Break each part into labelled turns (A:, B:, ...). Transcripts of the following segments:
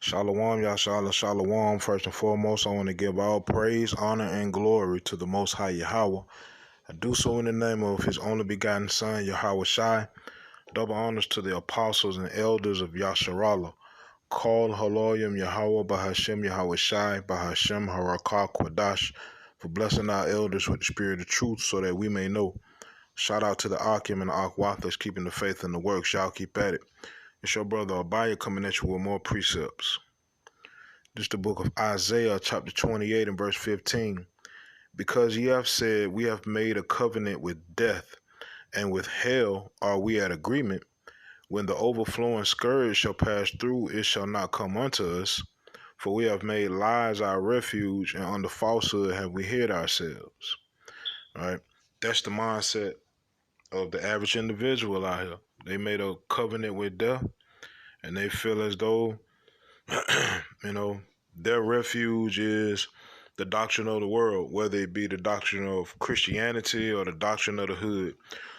A: Shalom, Yashala, Shalom. First and foremost, I want to give all praise, honor, and glory to the Most High Yahweh. I do so in the name of His only begotten Son, Yahweh Shai. Double honors to the apostles and elders of Yasharallah. Call Haloyim Yahweh Bahashem Yahweh Shai Bahashem Harakah Kwadash for blessing our elders with the spirit of truth so that we may know. Shout out to the Akim and the Akwathas keeping the faith in the works. Y'all keep at it. It's your brother Abaya coming at you with more precepts. This is the book of Isaiah, chapter 28 and verse 15. Because ye have said, we have made a covenant with death, and with hell are we at agreement. When the overflowing scourge shall pass through, it shall not come unto us. For we have made lies our refuge, and under falsehood have we hid ourselves. All right? That's the mindset of the average individual out here. They made a covenant with death, and they feel as though, their refuge is the doctrine of the world, whether it be the doctrine of Christianity or the doctrine of the hood.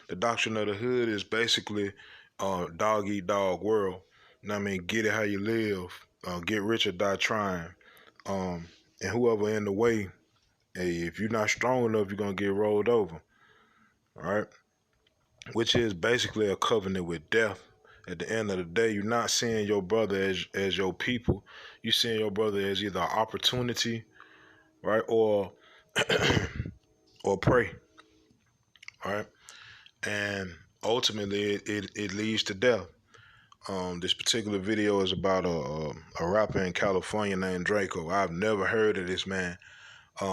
A: The doctrine of the hood is basically dog eat dog world. You know what I mean? Get it how you live. Get rich or die trying. And whoever in the way, hey, if you're not strong enough, you're going to get rolled over. All right? Which is basically a covenant with death. At the end of the day, you're not seeing your brother as your people. You're seeing your brother as either an opportunity, right, or prey, right? And ultimately, it leads to death. This particular video is about a rapper in California named Draco. I've never heard of this man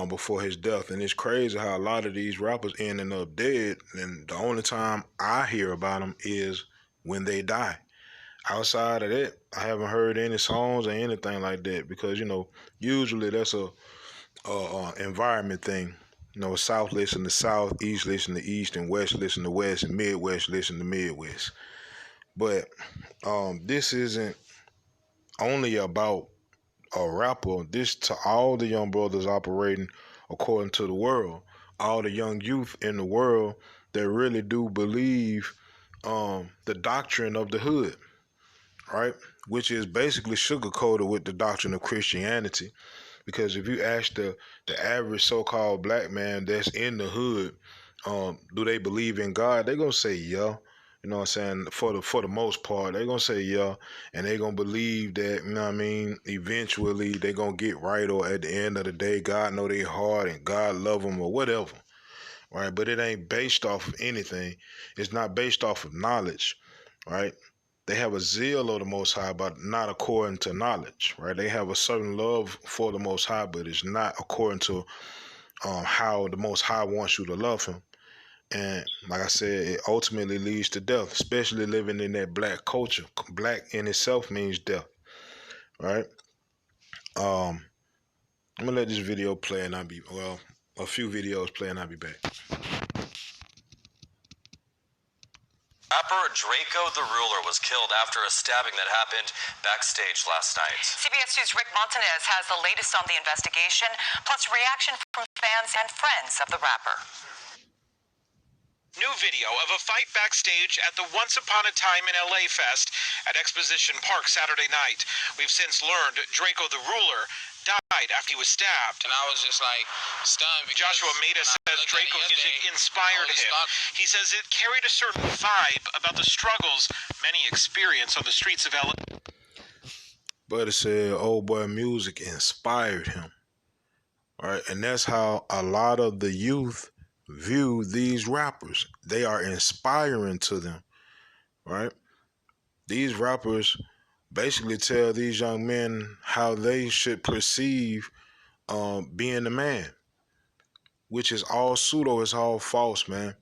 A: before his death, and it's crazy how a lot of these rappers ending up dead, and the only time I hear about them is when they die. Outside of that, I haven't heard any songs or anything like that because, usually that's a environment thing. South listen to South, East listen to East, and West listen to West, and Midwest listen to Midwest. But this isn't only about a rapper. This to all the young brothers operating according to the world, all the young youth in the world that really do believe the doctrine of the hood, right? Which is basically sugar-coated with the doctrine of Christianity. Because if you ask the average so-called black man that's in the hood, do they believe in God? They're going to say, yeah. You know what I'm saying? For the most part, they're going to say, yeah. And they're going to believe that, eventually they're going to get right, or at the end of the day, God know their heart and God love them or whatever. Right? But it ain't based off of anything. It's not based off of knowledge, right? They have a zeal of the Most High, but not according to knowledge, right? They have a certain love for the Most High, but it's not according to how the Most High wants you to love Him. And like I said, it ultimately leads to death, especially living in that black culture. Black in itself means death, right? I'm gonna let this video play, and a few videos play, and I'll be back.
B: Rapper Draco the Ruler was killed after a stabbing that happened backstage last night.
C: CBS News' Rick Montanez has the latest on the investigation, plus reaction from fans and friends of the rapper.
D: New video of a fight backstage at the Once Upon a Time in LA Fest at Exposition Park Saturday night. We've since learned Draco the Ruler died after he was stabbed.
E: And I was just like stunned because
D: Joshua Maida says Draco's music inspired him. He says it carried a certain vibe about the struggles many experience on the streets of LA.
A: But it said, old boy music inspired him. Right? And that's how a lot of the youth view these rappers. They are inspiring to them. Right? These rappers basically tell these young men how they should perceive being the man, which is all pseudo, it's all false, man.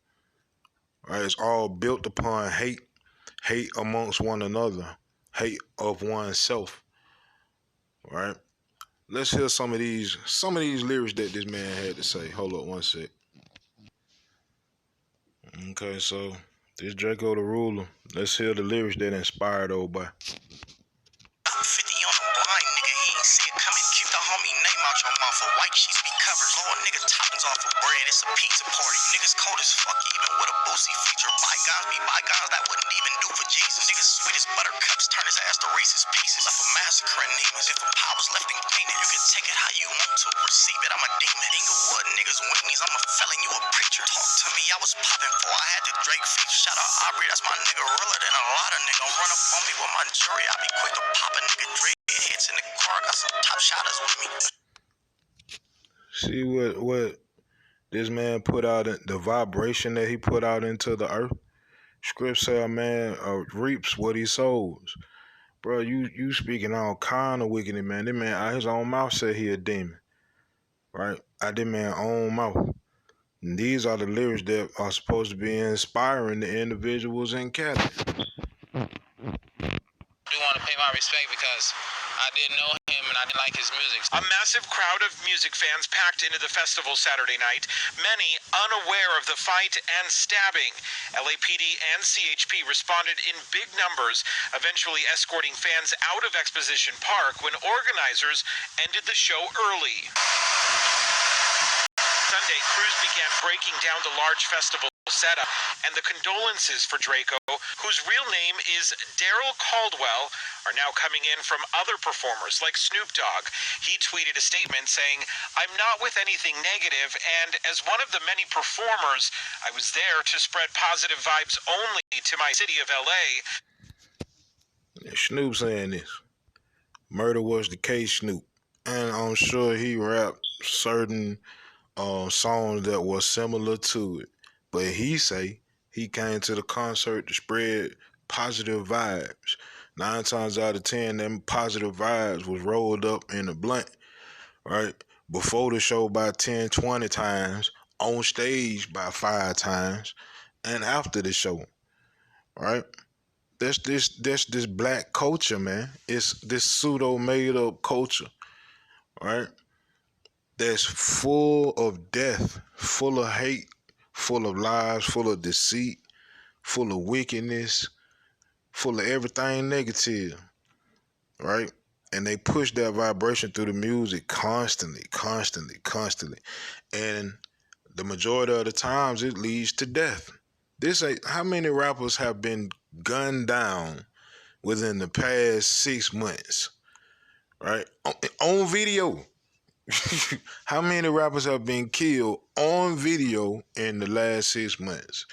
A: Right? It's all built upon hate amongst one another, hate of oneself. Right? Let's hear some of these lyrics that this man had to say. Hold up one sec. Okay, so this Draco the Ruler. Let's hear the lyrics that inspired old boy.
F: 50 on the blind nigga, he ain't see it coming. Keep the homie name out your mouth. off of white sheets be covered. Blow a nigga toppings off of bread, it's a pizza party. Niggas cold as fuck, even with a Boosie feature. Bygones be bygones, that wouldn't even do for Jesus. Niggas sweet as buttercups, turn his ass to Reese's Pieces. Left a massacre in Nemus. If a pie was left in Canaan, you can take it how you want to. Receive it, I'm a demon. Inglewood niggas weenies, I'm a felon, you a preacher. Talk to me, I was popping for I had the Drake feature. Shout out Aubrey, that's my nigga, realer than a lot of niggas. Run up on me with my jury, I be quick to pop a nigga Drake. Hits in the car, got some top shotters with me.
A: See what this man put out, the vibration that he put out into the earth. Script say a man reaps what he sows. Bro, you speaking all kind of wickedness, man. This man out his own mouth said he a demon. Right? Out this man's own mouth. And these are the lyrics that are supposed to be inspiring the individuals in Cali.
E: I do want to pay my respect because I didn't know him and I didn't like his music.
D: A massive crowd of music fans packed into the festival Saturday night, many unaware of the fight and stabbing. LAPD and CHP responded in big numbers, eventually escorting fans out of Exposition Park when organizers ended the show early. Sunday, crews began breaking down the large festival setup, and the condolences for Draco, whose real name is Daryl Caldwell, are now coming in from other performers like Snoop Dogg. He tweeted a statement saying, "I'm not with anything negative, and as one of the many performers, I was there to spread positive vibes only to my city of LA."
A: Snoop saying this. Murder was the case, Snoop. And I'm sure he rapped certain songs that were similar to it. But he say he came to the concert to spread positive vibes. 9 times out of 10, them positive vibes was rolled up in a blunt, right? Before the show by 10, 20 times, on stage by 5 times, and after the show, right? That's this black culture, man. It's this pseudo made up culture, right? That's full of death, full of hate, full of lies, full of deceit, full of wickedness, full of everything negative, right? And they push that vibration through the music constantly. And the majority of the times it leads to death. How many rappers have been gunned down within the past 6 months, right? On video. How many rappers have been killed on video in the last 6 months?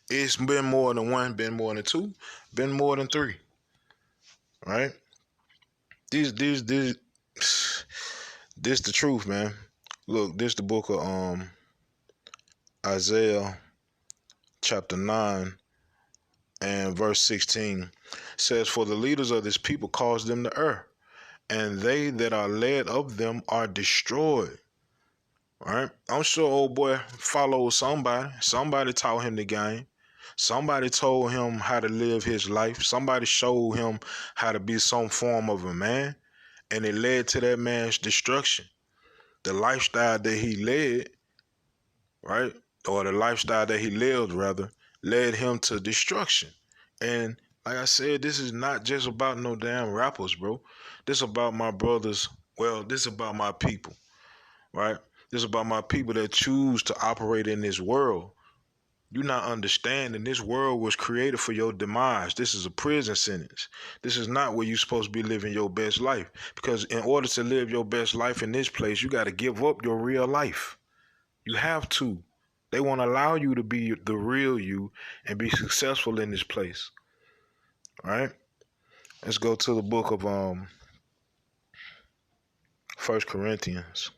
A: It's been more than 1, been more than 2, been more than 3. Right? This the truth, man. Look, this the book of Isaiah chapter 9 and verse 16 says, "For the leaders of this people cause them to err, and they that are led of them are destroyed." All right? I'm sure old boy followed somebody. Somebody taught him the game. Somebody told him how to live his life. Somebody showed him how to be some form of a man. And it led to that man's destruction. The lifestyle that he led, right? Or the lifestyle that he lived, rather, led him to destruction. And like I said, this is not just about no damn rappers, bro. This is about my brothers. Well, this is about my people, right? This is about my people that choose to operate in this world. You're not understanding this world was created for your demise. This is a prison sentence. This is not where you're supposed to be living your best life. Because in order to live your best life in this place, you got to give up your real life. You have to. They won't allow you to be the real you and be successful in this place. All right? Let's go to the book of 1 Corinthians.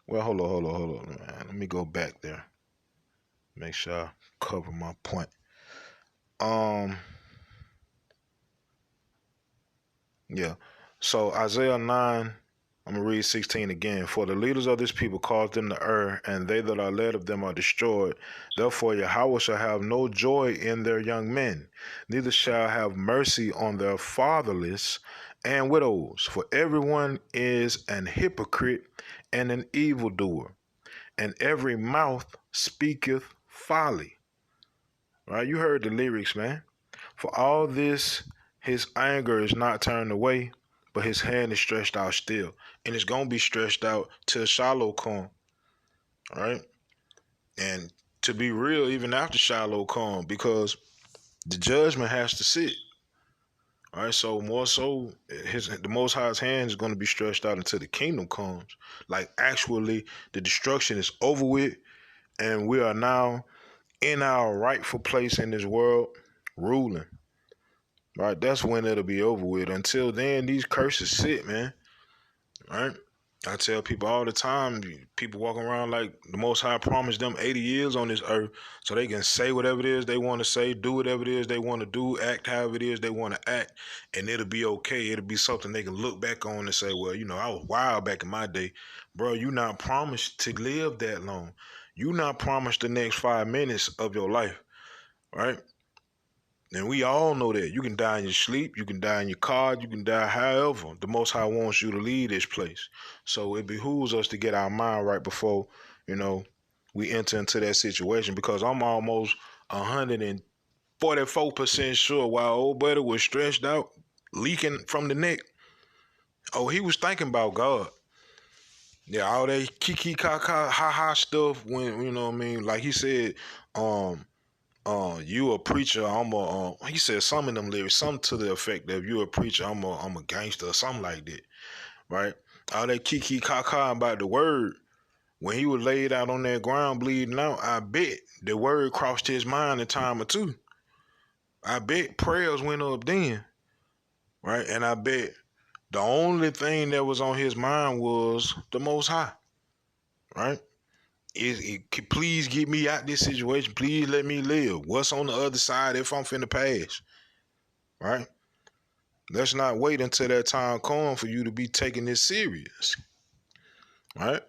A: Well, hold on, man. Let me go back there. Make sure I cover my point. Yeah. So Isaiah 9, I'm going to read 16 again. "For the leaders of this people cause them to err, and they that are led of them are destroyed. Therefore Yahweh shall have no joy in their young men, neither shall have mercy on their fatherless and widows. For everyone is an hypocrite and an evildoer, and every mouth speaketh folly." Right? You heard the lyrics, man. "For all this, his anger is not turned away, but his hand is stretched out still. And it's going to be stretched out till Shiloh come, right? And to be real, even after Shiloh come, because the judgment has to sit. All right, so more so, the Most High's hand is going to be stretched out until the kingdom comes. Like actually, the destruction is over with, and we are now in our rightful place in this world, ruling. Right, that's when it'll be over with. Until then, these curses sit, man. Right. I tell people all the time, people walking around like the Most High promised them 80 years on this earth so they can say whatever it is they want to say, do whatever it is they want to do, act however it is they want to act, and it'll be okay. It'll be something they can look back on and say, well, you know, I was wild back in my day. Bro, you not promised to live that long. You not promised the next 5 minutes of your life, right? And we all know that. You can die in your sleep, you can die in your car, you can die however. The Most High wants you to leave this place. So it behooves us to get our mind right before, you know, we enter into that situation, because I'm almost 144% sure while old buddy was stretched out, leaking from the neck, oh, he was thinking about God. Yeah, all that kiki kaka ha ha stuff when, you know what I mean, like he said, you a preacher, he said some of them lyrics, something to the effect of you a preacher, I'm a gangster or something like that, right? All that kiki kaka about the word, when he was laid out on that ground bleeding out, I bet the word crossed his mind a time or two. I bet prayers went up then, right? And I bet the only thing that was on his mind was the Most High, right? Please get me out this situation. Please let me live. What's on the other side if I'm finna pass? Right? Let's not wait until that time comes for you to be taking this serious. Right?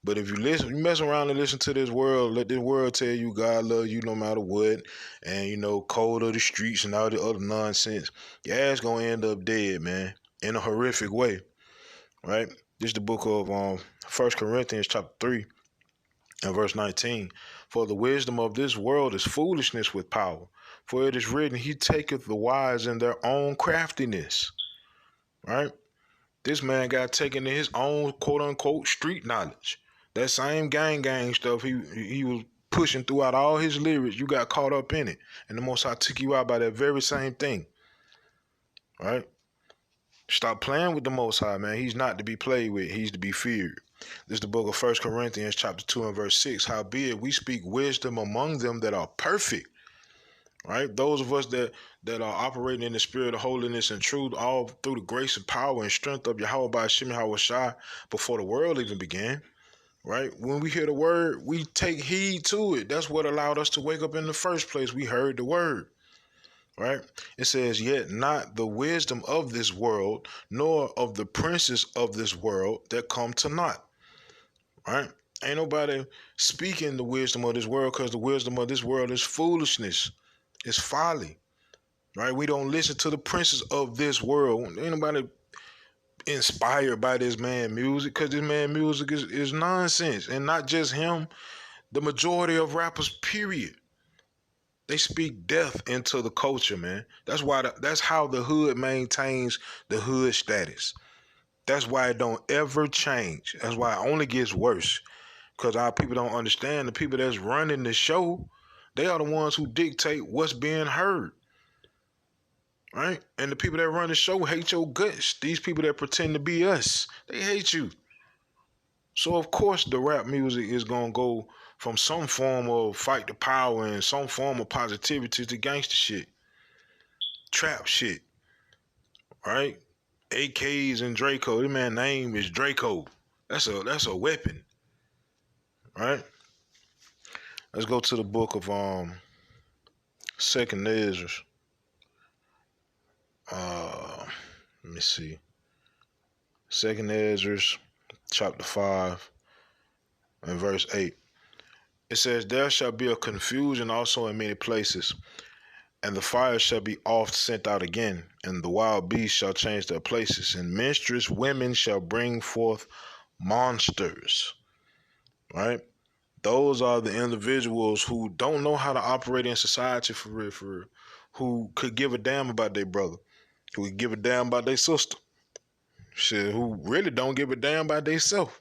A: But if you mess around and listen to this world, let this world tell you God loves you no matter what, and you know, cold of the streets and all the other nonsense, your ass gonna end up dead, man, in a horrific way. Right? This is the book of 1 Corinthians chapter 3. And verse 19, for the wisdom of this world is foolishness with power. For it is written, he taketh the wise in their own craftiness. Right? This man got taken in his own quote unquote street knowledge. That same gang stuff he was pushing throughout all his lyrics, you got caught up in it. And the Most High took you out by that very same thing. Right? Stop playing with the Most High, man. He's not to be played with. He's to be feared. This is the book of 1 Corinthians chapter 2 and verse 6. Howbeit we speak wisdom among them that are perfect. Right? Those of us that are operating in the spirit of holiness and truth, all through the grace and power and strength of Yahweh by Hashem Yahushua before the world even began. Right? When we hear the word, we take heed to it. That's what allowed us to wake up in the first place. We heard the word. Right? It says, yet not the wisdom of this world, nor of the princes of this world that come to naught. Right? Ain't nobody speaking the wisdom of this world, because the wisdom of this world is foolishness. It's folly. Right? We don't listen to the princes of this world. Ain't nobody inspired by this man music, because this man music is nonsense. And not just him, the majority of rappers, period. They speak death into the culture, man. That's how the hood maintains the hood status. That's why it don't ever change. That's why it only gets worse. Because our people don't understand. The people that's running the show, they are the ones who dictate what's being heard. Right? And the people that run the show hate your guts. These people that pretend to be us, they hate you. So of course the rap music is going to go from some form of fight to power and some form of positivity to gangster shit. Trap shit. Right? AKs and Draco. This man's name is Draco. That's a weapon. Right? Let's go to the book of 2nd Ezra. Let me see. 2nd Ezra, chapter 5, and verse 8. It says, there shall be a confusion also in many places, and the fire shall be oft sent out again, and the wild beasts shall change their places, and menstruous women shall bring forth monsters. Right? Those are the individuals who don't know how to operate in society for real, who could give a damn about their brother, who could give a damn about their sister. shit, who really don't give a damn about themselves,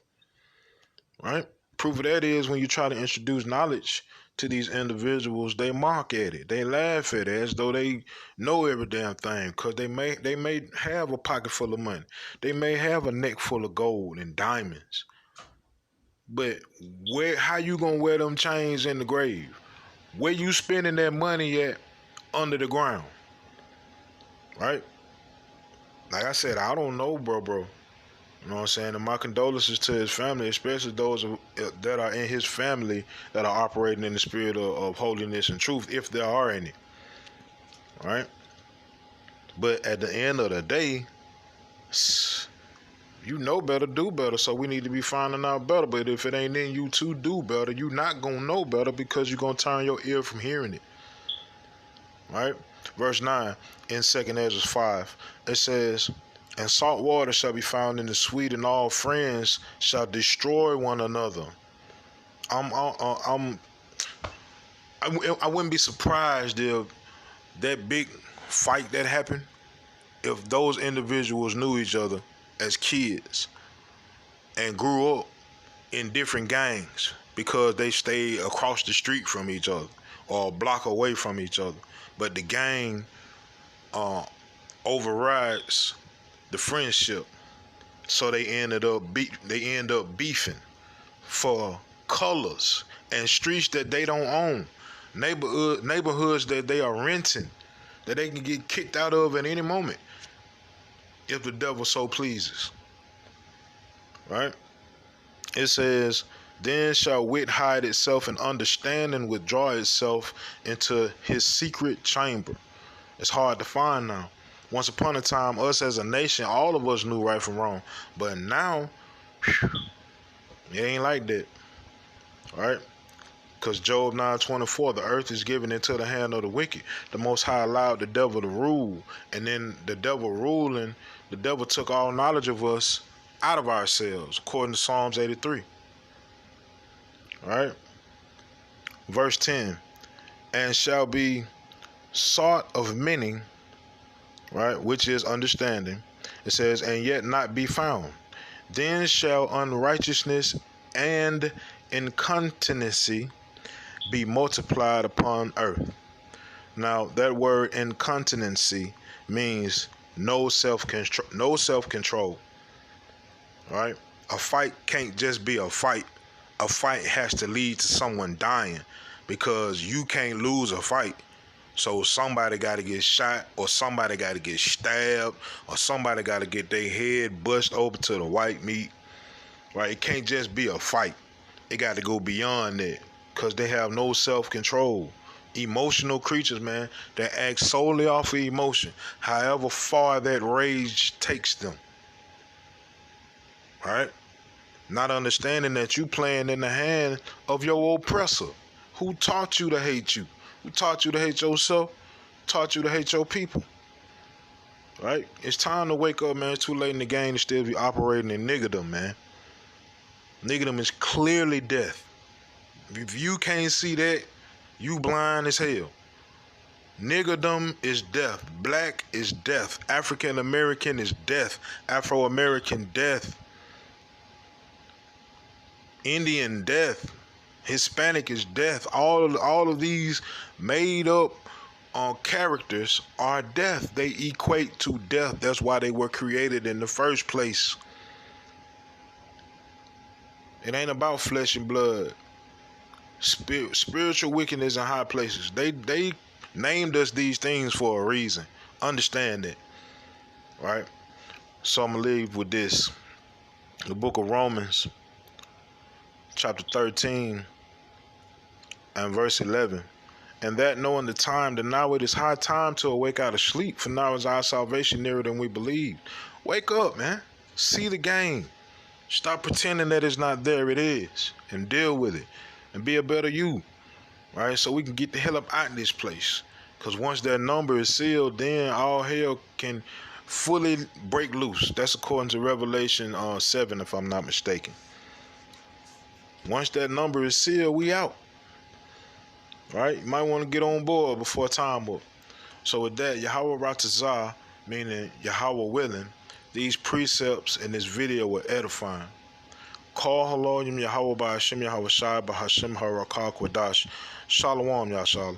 A: right? Proof of that is when you try to introduce knowledge to these individuals, they mock at it, they laugh at it as though they know every damn thing, because they may have a pocket full of money, they may have a neck full of gold and diamonds, but how you gonna wear them chains in the grave? Where you spending that money at under the ground, right? Like I said, I don't know, bro. You know what I'm saying? And my condolences to his family, especially those that are in his family that are operating in the spirit of holiness and truth, if there are any. Right? But at the end of the day, you know better, do better. So we need to be finding out better. But if it ain't in you to do better, you're not going to know better, because you're going to turn your ear from hearing it. Right? Verse 9 in 2nd Ezra 5, it says, and salt water shall be found in the sweet, and all friends shall destroy one another. I wouldn't be surprised if that big fight that happened, if those individuals knew each other as kids and grew up in different gangs because they stayed across the street from each other or a block away from each other. But the gang overrides the friendship, so they end up beefing for colors and streets that they don't own, neighborhoods that they are renting, that they can get kicked out of at any moment if the devil so pleases. Right? It says, then shall wit hide itself, and understanding withdraw itself into his secret chamber. It's hard to find now. Once upon a time, us as a nation, all of us knew right from wrong. But now, it ain't like that. Right? Because Job 9:24, the earth is given into the hand of the wicked. The Most High allowed the devil to rule. And then the devil ruling, the devil took all knowledge of us out of ourselves, according to Psalms 83. Right? Verse 10, and shall be sought of many, right, which is understanding. It says, and yet not be found. Then shall unrighteousness and incontinency be multiplied upon earth. Now, that word incontinency means no self-control. Right? A fight can't just be a fight. A fight has to lead to someone dying, because you can't lose a fight. So somebody got to get shot, or somebody got to get stabbed, or somebody got to get their head bust open to the white meat. Right? It can't just be a fight. It got to go beyond that, because they have no self-control. Emotional creatures, man, that act solely off of emotion, however far that rage takes them. Right? Not understanding that you playing in the hand of your oppressor, who taught you to hate you, who taught you to hate yourself, taught you to hate your people. Right? It's time to wake up, man. It's too late in the game to still be operating in niggerdom, man. Niggerdom is clearly death. If you can't see that, you blind as hell. Niggerdom is death. Black is death. African American is death. Afro American death. Indian death. Hispanic is death. All of these made up characters are death. They equate to death. That's why they were created in the first place. It ain't about flesh and blood. Spiritual wickedness in high places. They named us these things for a reason. Understand it. Right? So I'm going to leave with this. The book of Romans, chapter 13 and verse 11. And that knowing the time, that now it is high time to awake out of sleep, for now is our salvation nearer than we believed. Wake up, man. See the game. Stop pretending that it's not there. It is. And deal with it. And be a better you. Right? So we can get the hell up out of this place. Because once that number is sealed, then all hell can fully break loose. That's according to Revelation 7, if I'm not mistaken. Once that number is sealed, we out. Right? You might want to get on board before time up. So with that, Yahweh Ratazah, meaning Yahweh willing, These precepts in this video were edifying. Call Haloyim Yahweh Ba'Hashem Yahweh Shai Ba'Hashem Harakah Kwadash. Shalom, Yashala.